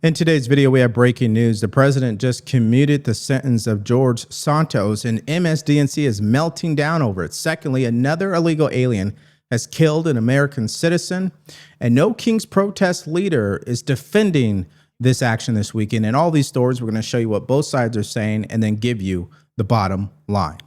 In today's video, we have breaking news. The president just commuted the sentence of George Santos, and MSDNC is melting down over it. Secondly, another illegal alien has killed an American citizen, and no King's protest leader is defending this action this weekend. In all these stories, we're going to show you what both sides are saying and then give you the bottom line.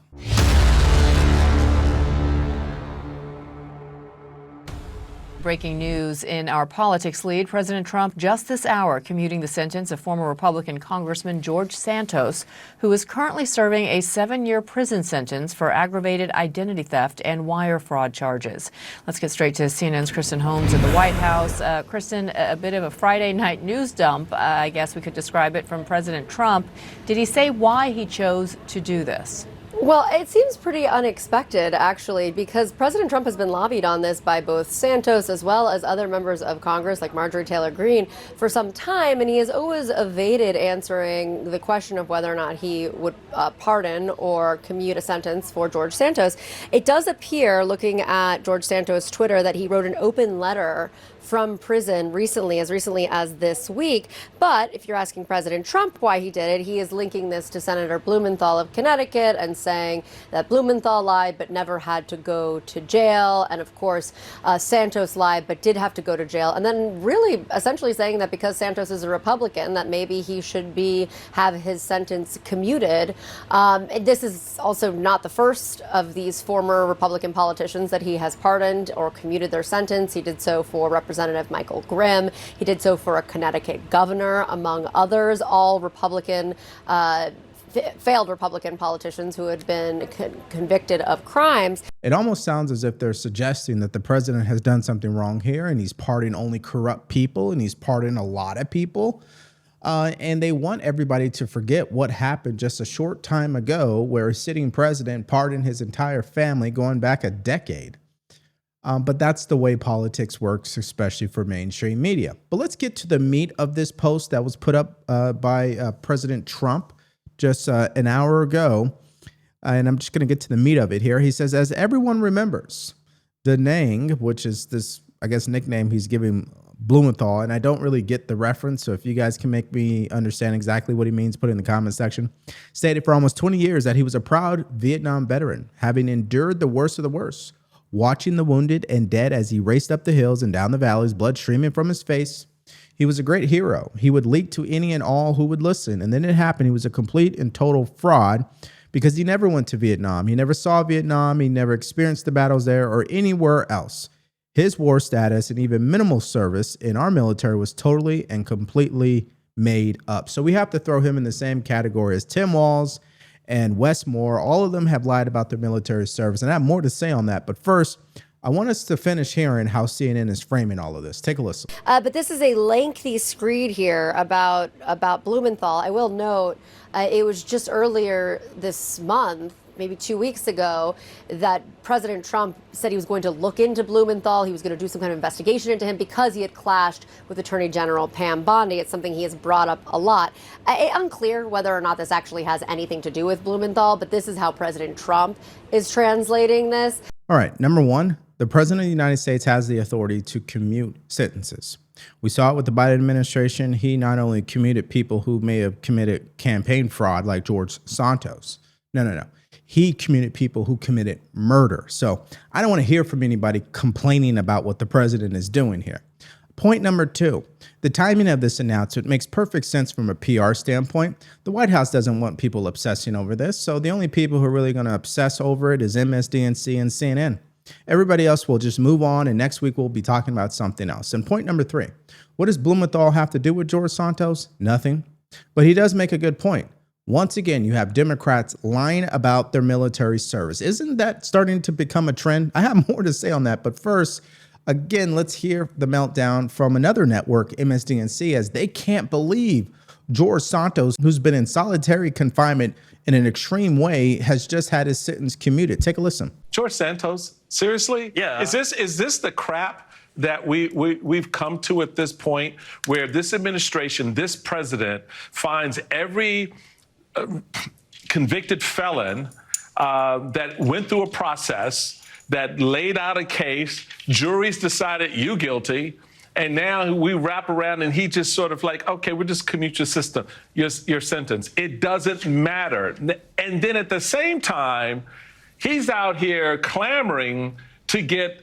Breaking news in our politics lead. President Trump just this hour commuting the sentence of former Republican Congressman George Santos, who is currently serving a 7-year prison sentence for aggravated identity theft and wire fraud charges. Let's get straight to CNN's Kristen Holmes at the White House. Kristen, a bit of a Friday night news dump, I guess we could describe it, from President Trump. Did he say why he chose to do this? Well, it seems pretty unexpected, actually, because President Trump has been lobbied on this by both Santos as well as other members of Congress like Marjorie Taylor Greene for some time, and he has always evaded answering the question of whether or not he would pardon or commute a sentence for George Santos. It does appear, looking at George Santos' Twitter, that he wrote an open letter from prison recently as this week. But if you're asking President Trump why he did it, he is linking this to Senator Blumenthal of Connecticut and saying that Blumenthal lied but never had to go to jail. And of course, Santos lied but did have to go to jail. And then really essentially saying that because Santos is a Republican, that maybe he should have his sentence commuted. This is also not the first of these former Republican politicians that he has pardoned or commuted their sentence. He did so for Representative Michael Grimm. He did so for a Connecticut governor, among others, all Republican, failed Republican politicians who had been convicted of crimes. It almost sounds as if they're suggesting that the president has done something wrong here and he's pardoning only corrupt people and he's pardoning a lot of people. And they want everybody to forget what happened just a short time ago where a sitting president pardoned his entire family going back a decade. But that's the way politics works, especially for mainstream media. But let's get to the meat of this post that was put up by President Trump just an hour ago. And I'm just going to get to the meat of it here. He says, as everyone remembers, Denang, which is this, I guess, nickname he's giving Blumenthal, and I don't really get the reference, so if you guys can make me understand exactly what he means, put it in the comment section, stated for almost 20 years that he was a proud Vietnam veteran, having endured the worst of the worst, watching the wounded and dead as he raced up the hills and down the valleys, blood streaming from his face. He was a great hero. He would leak to any and all who would listen. And then it happened. He was a complete and total fraud because he never went to Vietnam. He never saw Vietnam. He never experienced the battles there or anywhere else. His war status and even minimal service in our military was totally and completely made up. So we have to throw him in the same category as Tim Walz and Wes Moore. All of them have lied about their military service, and I have more to say on that. But first, I want us to finish hearing how CNN is framing all of this. Take a listen. But this is a lengthy screed here about Blumenthal. I will note it was just earlier this month, maybe 2 weeks ago, that President Trump said he was going to look into Blumenthal. He was going to do some kind of investigation into him because he had clashed with Attorney General Pam Bondi. It's something he has brought up a lot. Unclear whether or not this actually has anything to do with Blumenthal, but this is how President Trump is translating this. All right, number one, the president of the United States has the authority to commute sentences. We saw it with the Biden administration. He not only commuted people who may have committed campaign fraud like George Santos. No. He commuted people who committed murder. So I don't want to hear from anybody complaining about what the president is doing here. Point number two, the timing of this announcement makes perfect sense from a PR standpoint. The White House doesn't want people obsessing over this. So the only people who are really going to obsess over it is MSNBC and CNN. Everybody else will just move on, and next week we'll be talking about something else. And point number three, what does Blumenthal have to do with George Santos? Nothing. But he does make a good point. Once again, you have Democrats lying about their military service. Isn't that starting to become a trend? I have more to say on that. But first, again, let's hear the meltdown from another network, MSDNC, as they can't believe George Santos, who's been in solitary confinement in an extreme way, has just had his sentence commuted. Take a listen. George Santos, seriously? Yeah. Is this the crap that we've come to at this point, where this administration, this president, finds every convicted felon that went through a process, that laid out a case, juries decided you guilty, And now we wrap around and he just sort of like, okay, we'll just commute your system, your sentence. It doesn't matter. And then at the same time, he's out here clamoring to get,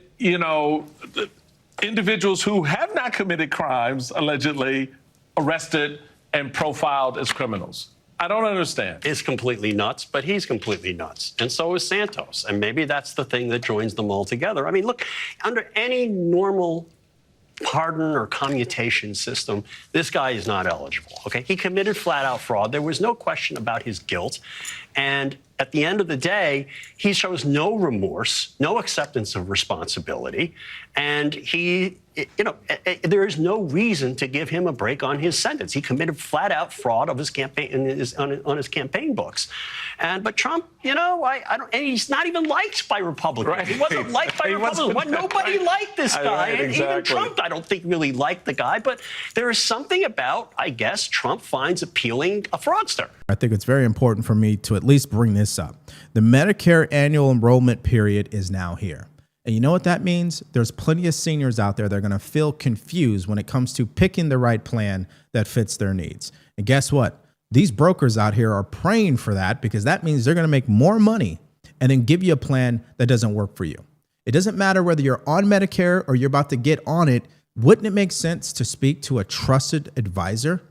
individuals who have not committed crimes, allegedly, arrested and profiled as criminals. I don't understand. It's completely nuts, but he's completely nuts. And so is Santos. And maybe that's the thing that joins them all together. I mean, look, under any normal pardon or commutation system, this guy is not eligible, okay? He committed flat-out fraud. There was no question about his guilt. And at the end of the day, he shows no remorse, no acceptance of responsibility, and there is no reason to give him a break on his sentence. He committed flat-out fraud of his campaign on his campaign books, but Trump, I don't. And he's not even liked by Republicans. Right. He wasn't liked by Republicans. Nobody liked this guy, and even Trump, I don't think really liked the guy. But there is something about, I guess, Trump finds appealing a fraudster. I think it's very important for me to at least bring this up. The Medicare annual enrollment period is now here. And you know what that means? There's plenty of seniors out there that are going to feel confused when it comes to picking the right plan that fits their needs. And guess what? These brokers out here are praying for that, because that means they're going to make more money and then give you a plan that doesn't work for you. It doesn't matter whether you're on Medicare or you're about to get on it. Wouldn't it make sense to speak to a trusted advisor?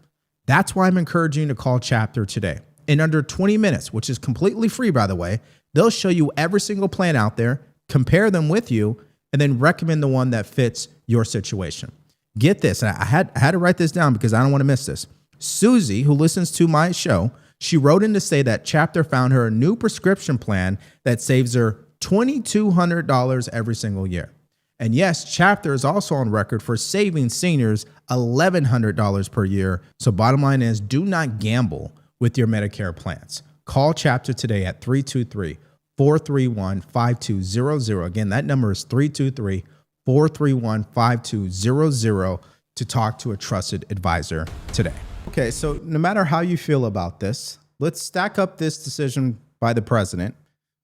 That's why I'm encouraging you to call Chapter today. In under 20 minutes, which is completely free, by the way, they'll show you every single plan out there, compare them with you, and then recommend the one that fits your situation. Get this. And I had to write this down because I don't want to miss this. Susie, who listens to my show, she wrote in to say that Chapter found her a new prescription plan that saves her $2,200 every single year. And yes, Chapter is also on record for saving seniors $1,100 per year. So bottom line is, do not gamble with your Medicare plans. Call Chapter today at 323-431-5200. Again, that number is 323-431-5200 to talk to a trusted advisor today. Okay, so no matter how you feel about this, let's stack up this decision by the president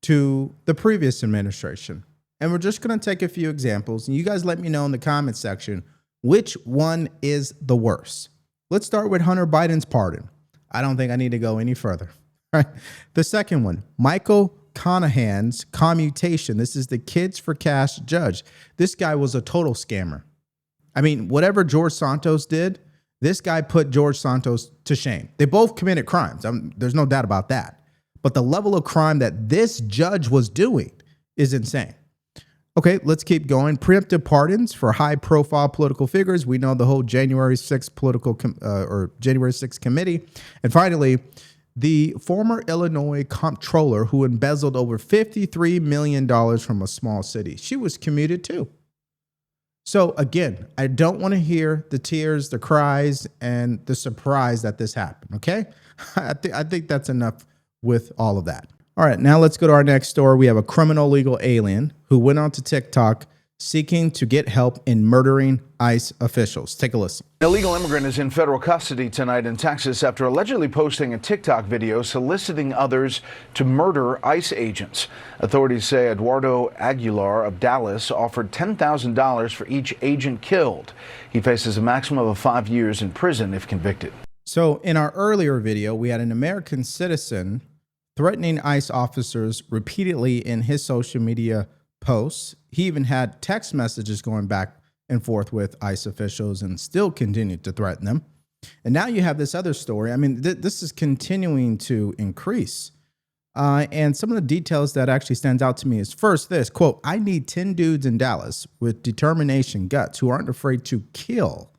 to the previous administration. And we're just going to take a few examples, and you guys let me know in the comment section which one is the worst. Let's start with Hunter Biden's pardon. I don't think I need to go any further. All right. The second one, Michael Conahan's commutation. This is the Kids for Cash judge. This guy was a total scammer. I mean, whatever George Santos did, this guy put George Santos to shame. They both committed crimes. There's no doubt about that. But the level of crime that this judge was doing is insane. Okay, let's keep going. Preemptive pardons for high-profile political figures. We know the whole January 6th January 6th committee. And finally, the former Illinois comptroller who embezzled over $53 million from a small city. She was commuted too. So again, I don't want to hear the tears, the cries, and the surprise that this happened, okay? I think that's enough with all of that. All right, now let's go to our next story. We have a criminal illegal alien who went onto TikTok seeking to get help in murdering ICE officials. Take a listen. An illegal immigrant is in federal custody tonight in Texas after allegedly posting a TikTok video soliciting others to murder ICE agents. Authorities say Eduardo Aguilar of Dallas offered $10,000 for each agent killed. He faces a maximum of 5 years in prison if convicted. So in our earlier video, we had an American citizen threatening ICE officers repeatedly in his social media posts. He even had text messages going back and forth with ICE officials and still continued to threaten them. And now you have this other story. I mean, this is continuing to increase. And some of the details that actually stands out to me is first this, quote, I need 10 dudes in Dallas with determination, guts, who aren't afraid to kill.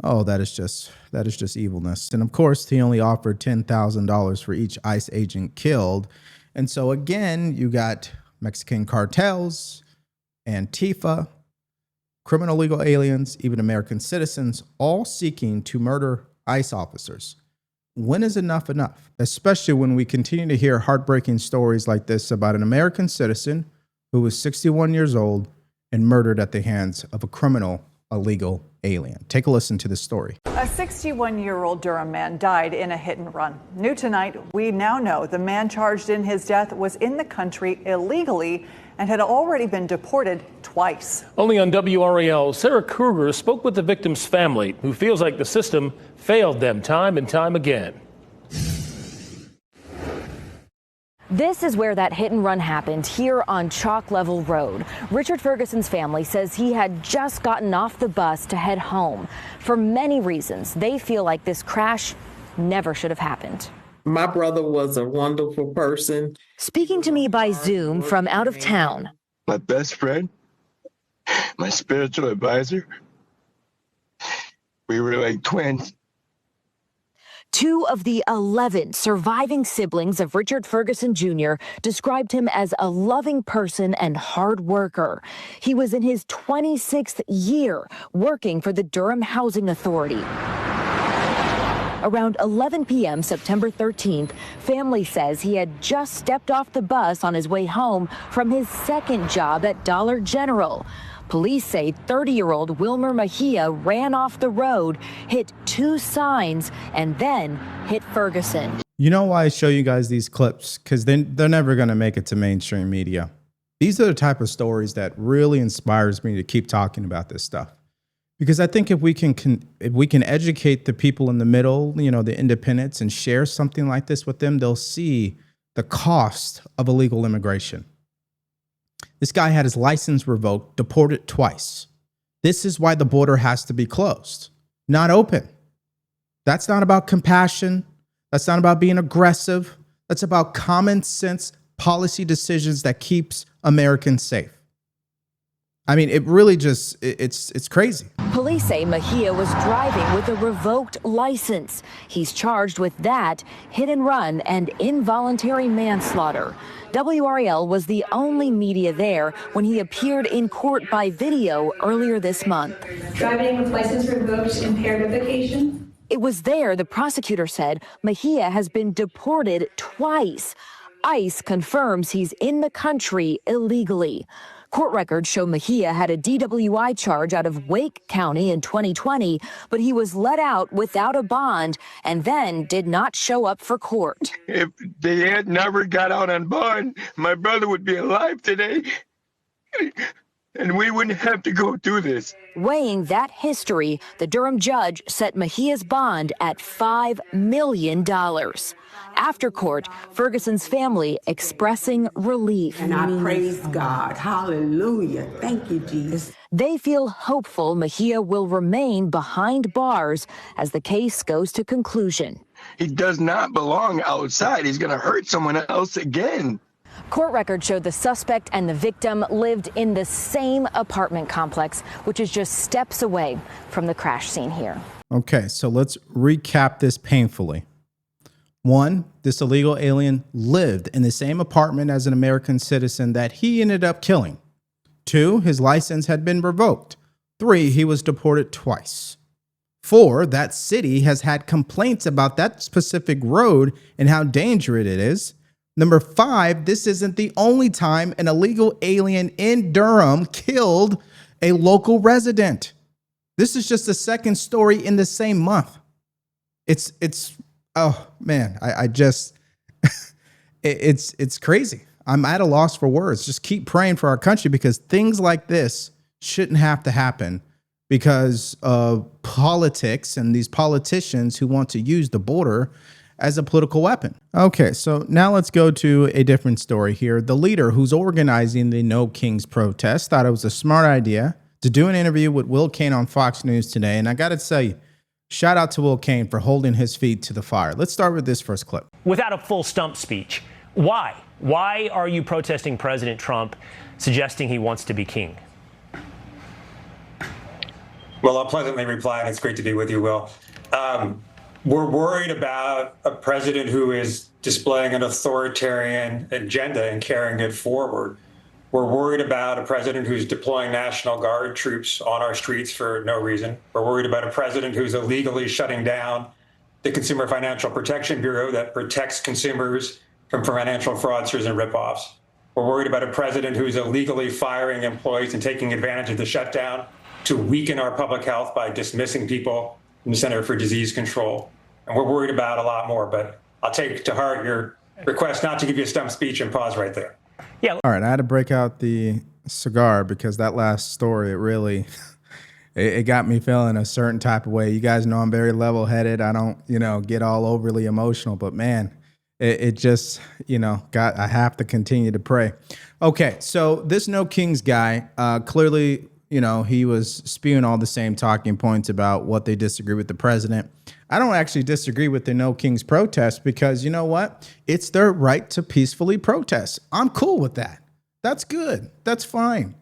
Oh, that is just evilness. And of course, he only offered $10,000 for each ICE agent killed. And so again, you got Mexican cartels, Antifa, criminal illegal aliens, even American citizens, all seeking to murder ICE officers. When is enough enough? Especially when we continue to hear heartbreaking stories like this about an American citizen who was 61 years old and murdered at the hands of a criminal illegal alien. Take a listen to this story. A 61-year-old Durham man died in a hit and run. New tonight, we now know the man charged in his death was in the country illegally and had already been deported twice. Only on WRAL, Sarah Kruger spoke with the victim's family, who feels like the system failed them time and time again. This is where that hit and run happened, here on Chalk Level Road. Richard Ferguson's family says he had just gotten off the bus to head home. For many reasons, they feel like this crash never should have happened. My brother was a wonderful person. Speaking to me by Zoom from out of town. My best friend, my spiritual advisor. We were like twins. 2 of the 11 surviving siblings of Richard Ferguson Jr. described him as a loving person and hard worker. He was in his 26th year working for the Durham Housing Authority. Around 11 p.m. September 13th, family says he had just stepped off the bus on his way home from his second job at Dollar General. Police say 30-year-old Wilmer Mejia ran off the road, hit 2 signs, and then hit Ferguson. You know why I show you guys these clips? Because they're never going to make it to mainstream media. These are the type of stories that really inspires me to keep talking about this stuff. Because I think if we can educate the people in the middle, you know, the independents, and share something like this with them, they'll see the cost of illegal immigration. This guy had his license revoked, deported twice. This is why the border has to be closed, not open. That's not about compassion. That's not about being aggressive. That's about common sense policy decisions that keeps Americans safe. I mean, it really just, it's crazy. Police say Mejia was driving with a revoked license. He's charged with that, hit and run, and involuntary manslaughter. WRAL was the only media there when he appeared in court by video earlier this month. Driving with license revoked, impaired revocation. It was there, the prosecutor said, Mejia has been deported twice. ICE confirms he's in the country illegally. Court records show Mejia had a DWI charge out of Wake County in 2020, but he was let out without a bond and then did not show up for court. If they had never got out on bond, my brother would be alive today. And we wouldn't have to go through this. Weighing that history, the Durham judge set Mejia's bond at $5 million. After court, Ferguson's family expressing relief. And I praise God. Hallelujah. Thank you, Jesus. They feel hopeful Mejia will remain behind bars as the case goes to conclusion. He does not belong outside. He's going to hurt someone else again. Court records showed the suspect and the victim lived in the same apartment complex, which is just steps away from the crash scene here. Okay, so let's recap this painfully. 1, this illegal alien lived in the same apartment as an American citizen that he ended up killing. 2, his license had been revoked. 3, he was deported twice. 4, that city has had complaints about that specific road and how dangerous it is. Number 5, this isn't the only time an illegal alien in Durham killed a local resident. This is just the second story in the same month. It's oh man, I just it's crazy. I'm at a loss for words. Just keep praying for our country because things like this shouldn't have to happen because of politics and these politicians who want to use the border as a political weapon. Okay, so now let's go to a different story here. The leader who's organizing the No Kings protest thought it was a smart idea to do an interview with Will Cain on Fox News today. And I got to tell you, shout out to Will Cain for holding his feet to the fire. Let's start with this first clip. Without a full stump speech, why? Why are you protesting President Trump suggesting he wants to be king? Well, I'll pleasantly reply, and it's great to be with you, Will. We're worried about a president who is displaying an authoritarian agenda and carrying it forward. We're worried about a president who's deploying National Guard troops on our streets for no reason. We're worried about a president who's illegally shutting down the Consumer Financial Protection Bureau that protects consumers from financial fraudsters and ripoffs. We're worried about a president who's illegally firing employees and taking advantage of the shutdown to weaken our public health by dismissing people from the Center for Disease Control. And we're worried about a lot more, but I'll take to heart your request not to give you a stump speech and pause right there. Yeah. All right, I had to break out the cigar because that last story, it really, it got me feeling a certain type of way. You guys know I'm very level-headed. I don't, get all overly emotional, but man, it just, I have to continue to pray. Okay, so this No Kings guy, clearly, he was spewing all the same talking points about what they disagree with the president. I don't actually disagree with the No Kings protest because you know what? It's their right to peacefully protest. I'm cool with that. That's good. That's fine.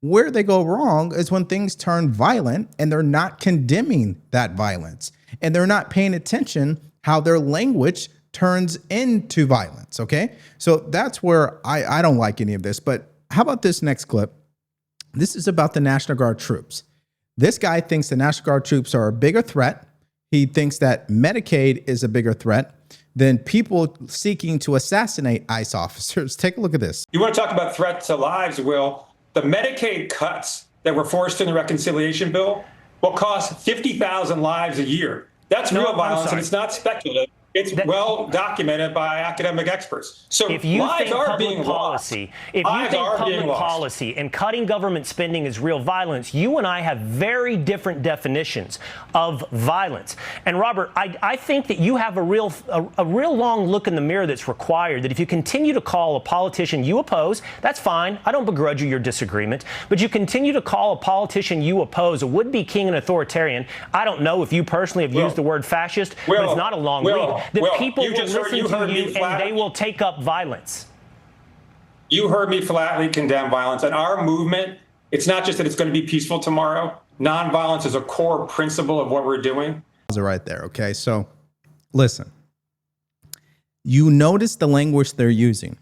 Where they go wrong is when things turn violent and they're not condemning that violence and they're not paying attention how their language turns into violence. Okay. So that's where I don't like any of this. But how about this next clip? This is about the National Guard troops. This guy thinks the National Guard troops are a bigger threat. He thinks that Medicaid is a bigger threat than people seeking to assassinate ICE officers. Take a look at this. You want to talk about threat to lives, Will? The Medicaid cuts that were forced in the reconciliation bill will cost 50,000 lives a year. That's real violence, and it's not speculative. It's well documented by academic experts. So if you lives think are public being policy, lost. if you Lives think are public being lost. policy and cutting government spending is real violence, you and I have very different definitions of violence. And Robert, I think that you have a real long look in the mirror that's required. That if you continue to call a politician you oppose, that's fine. I don't begrudge you your disagreement. But you continue to call a politician you oppose a would-be king and authoritarian. I don't know if you personally have used the word fascist, but it's not a long read. That people will listen to you and they will take up violence. You heard me flatly condemn violence. And our movement, it's not just that it's going to be peaceful tomorrow. Nonviolence is a core principle of what we're doing. Right there. Okay. So listen, you notice the language they're using.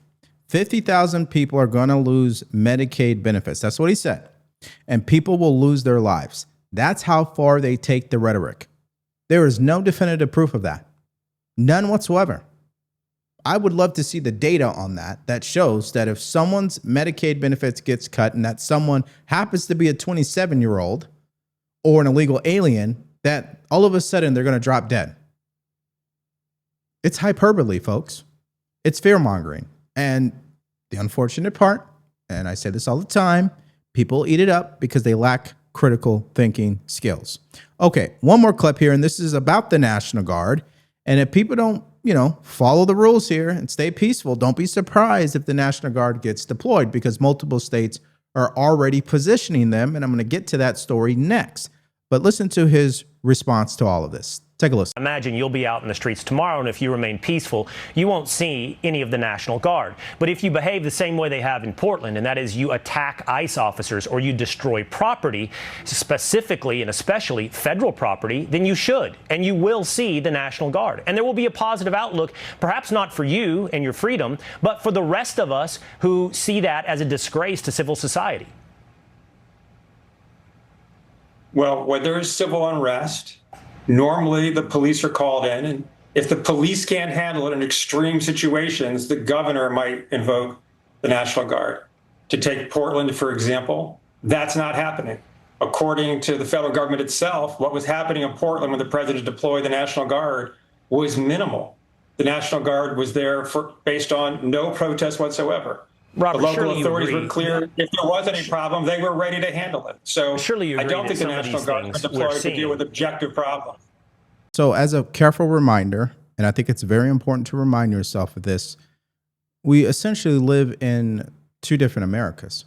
50,000 people are going to lose Medicaid benefits. That's what he said. And people will lose their lives. That's how far they take the rhetoric. There is no definitive proof of that. None whatsoever. I would love to see the data on that shows that if someone's Medicaid benefits gets cut and that someone happens to be a 27-year-old or an illegal alien, that all of a sudden they're going to drop dead. It's hyperbole, folks. It's fear-mongering. And the unfortunate part, and I say this all the time, people eat it up because they lack critical thinking skills. Okay, one more clip here, and this is about the National Guard. And if people don't, follow the rules here and stay peaceful, don't be surprised if the National Guard gets deployed because multiple states are already positioning them. And I'm going to get to that story next. But listen to his response to all of this. Take a listen. Imagine you'll be out in the streets tomorrow, and if you remain peaceful, you won't see any of the National Guard. But if you behave the same way they have in Portland, and that is you attack ICE officers or you destroy property, specifically and especially federal property, then you should, and you will see the National Guard. And there will be a positive outlook, perhaps not for you and your freedom, but for the rest of us who see that as a disgrace to civil society. Well, when there is civil unrest, normally the police are called in, and if the police can't handle it in extreme situations, the governor might invoke the National Guard. To take Portland, for example, that's not happening. According to the federal government itself, what was happening in Portland when the president deployed the National Guard was minimal. The National Guard was there based on no protest whatsoever. Robert, the local authorities were clear. If there was any problem, they were ready to handle it. So surely you agree I don't think the National Guard is deployed to deal with objective problems. So as a careful reminder, and I think it's very important to remind yourself of this, we essentially live in two different Americas.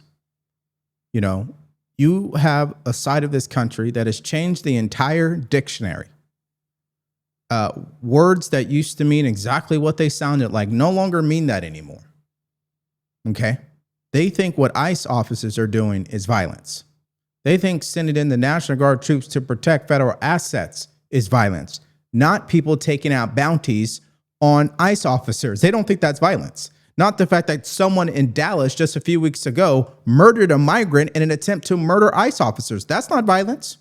You have a side of this country that has changed the entire dictionary. Words that used to mean exactly what they sounded like no longer mean that anymore. Okay? They think what ICE officers are doing is violence. They think sending in the National Guard troops to protect federal assets is violence, not people taking out bounties on ICE officers. They don't think that's violence. Not the fact that someone in Dallas just a few weeks ago murdered a migrant in an attempt to murder ICE officers. That's not violence.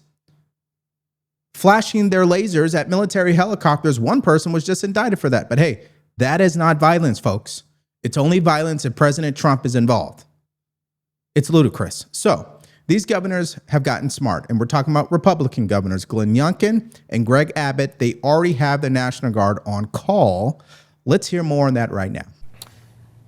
Flashing their lasers at military helicopters, one person was just indicted for that. But hey, that is not violence, folks. It's only violence if President Trump is involved. It's ludicrous. So these governors have gotten smart, and we're talking about Republican governors, Glenn Youngkin and Greg Abbott. They already have the National Guard on call. Let's hear more on that right now.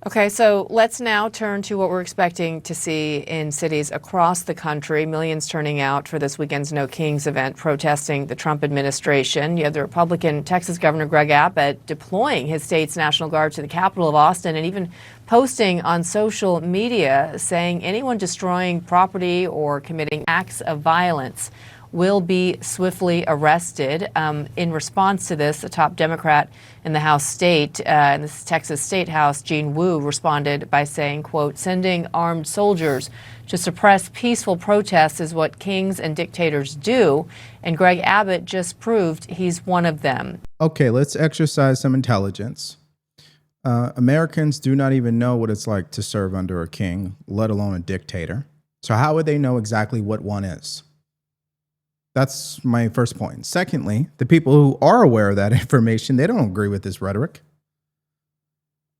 Okay, so let's now turn to what we're expecting to see in cities across the country. Millions turning out for this weekend's No Kings event, protesting the Trump administration. You have the Republican Texas Governor Greg Abbott deploying his state's National Guard to the capital of Austin and even posting on social media saying anyone destroying property or committing acts of violence will be swiftly arrested. In response to this, the top Democrat in the House state, in the Texas State House, Gene Wu, responded by saying, quote, sending armed soldiers to suppress peaceful protests is what kings and dictators do. And Greg Abbott just proved he's one of them. Okay, let's exercise some intelligence. Americans do not even know what it's like to serve under a king, let alone a dictator. So how would they know exactly what one is? That's my first point. Secondly, the people who are aware of that information, they don't agree with this rhetoric.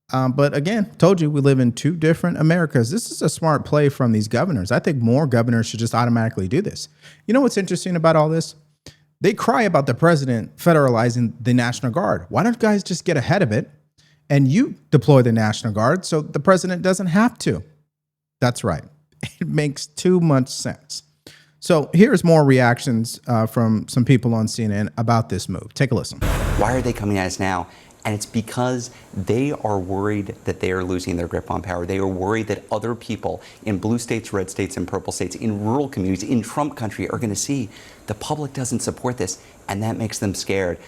But again, told you we live in two different Americas. This is a smart play from these governors. I think more governors should just automatically do this. You know what's interesting about all this? They cry about the president federalizing the National Guard. Why don't you guys just get ahead of it and you deploy the National Guard so the president doesn't have to? That's right. It makes too much sense. So here's more reactions from some people on CNN about this move. Take a listen. Why are they coming at us now? And it's because they are worried that they are losing their grip on power. They are worried that other people in blue states, red states, and purple states, in rural communities, in Trump country, are going to see the public doesn't support this, and that makes them scared.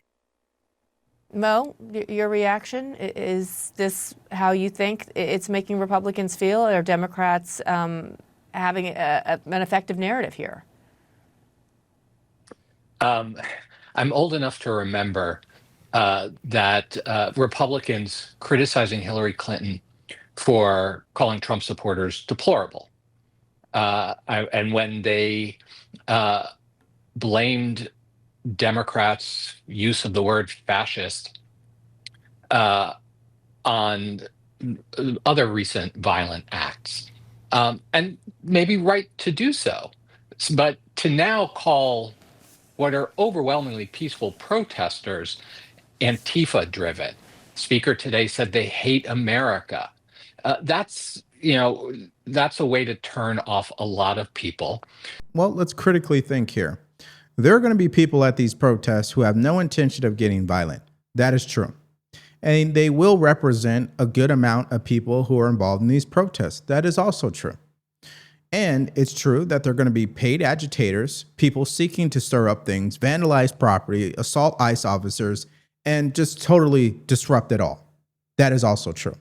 Mo, your reaction? Is this how you think it's making Republicans feel? Are Democrats having an effective narrative here? I'm old enough to remember that Republicans criticizing Hillary Clinton for calling Trump supporters deplorable. And when they blamed Democrats' use of the word fascist on other recent violent acts. And maybe right to do so. But to now call what are overwhelmingly peaceful protesters Antifa driven. Speaker today said they hate America. That's a way to turn off a lot of people. Well, let's critically think here. There are going to be people at these protests who have no intention of getting violent. That is true. And they will represent a good amount of people who are involved in these protests. That is also true. And it's true that they're going to be paid agitators, people seeking to stir up things, vandalize property, assault ICE officers, and just totally disrupt it all. That is also true.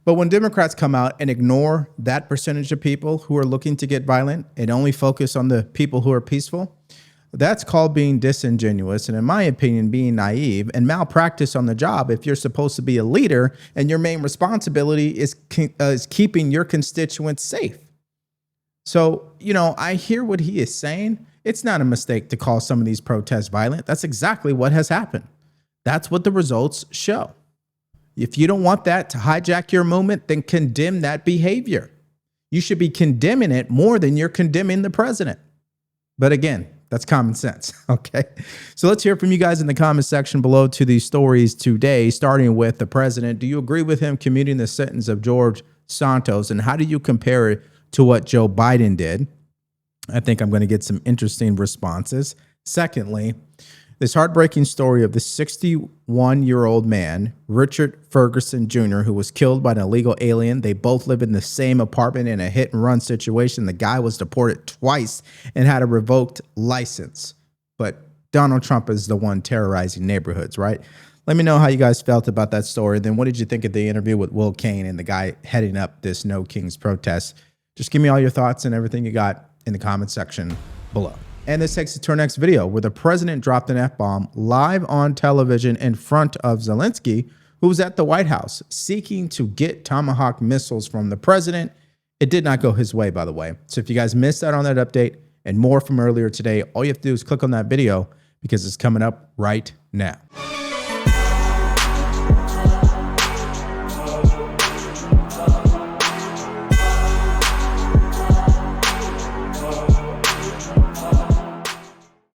But when Democrats come out and ignore that percentage of people who are looking to get violent and only focus on the people who are peaceful, that's called being disingenuous and, in my opinion, being naive and malpractice on the job if you're supposed to be a leader and your main responsibility is keeping your constituents safe. So, I hear what he is saying. It's not a mistake to call some of these protests violent. That's exactly what has happened. That's what the results show. If you don't want that to hijack your movement, then condemn that behavior. You should be condemning it more than you're condemning the president. But again, that's common sense. Okay. So let's hear from you guys in the comment section below to these stories today, starting with the president. Do you agree with him commuting the sentence of George Santos? And how do you compare it to what Joe Biden did? I think I'm going to get some interesting responses. Secondly, this heartbreaking story of the 61-year-old man, Richard Ferguson Jr., who was killed by an illegal alien. They both live in the same apartment in a hit-and-run situation. The guy was deported twice and had a revoked license. But Donald Trump is the one terrorizing neighborhoods, right? Let me know how you guys felt about that story. Then what did you think of the interview with Will Cain and the guy heading up this No Kings protest? Just give me all your thoughts and everything you got in the comment section below. And this takes us to our next video, where the president dropped an F-bomb live on television in front of Zelensky, who was at the White House seeking to get Tomahawk missiles from the president. It did not go his way, by the way. So if you guys missed out on that update and more from earlier today, all you have to do is click on that video because it's coming up right now.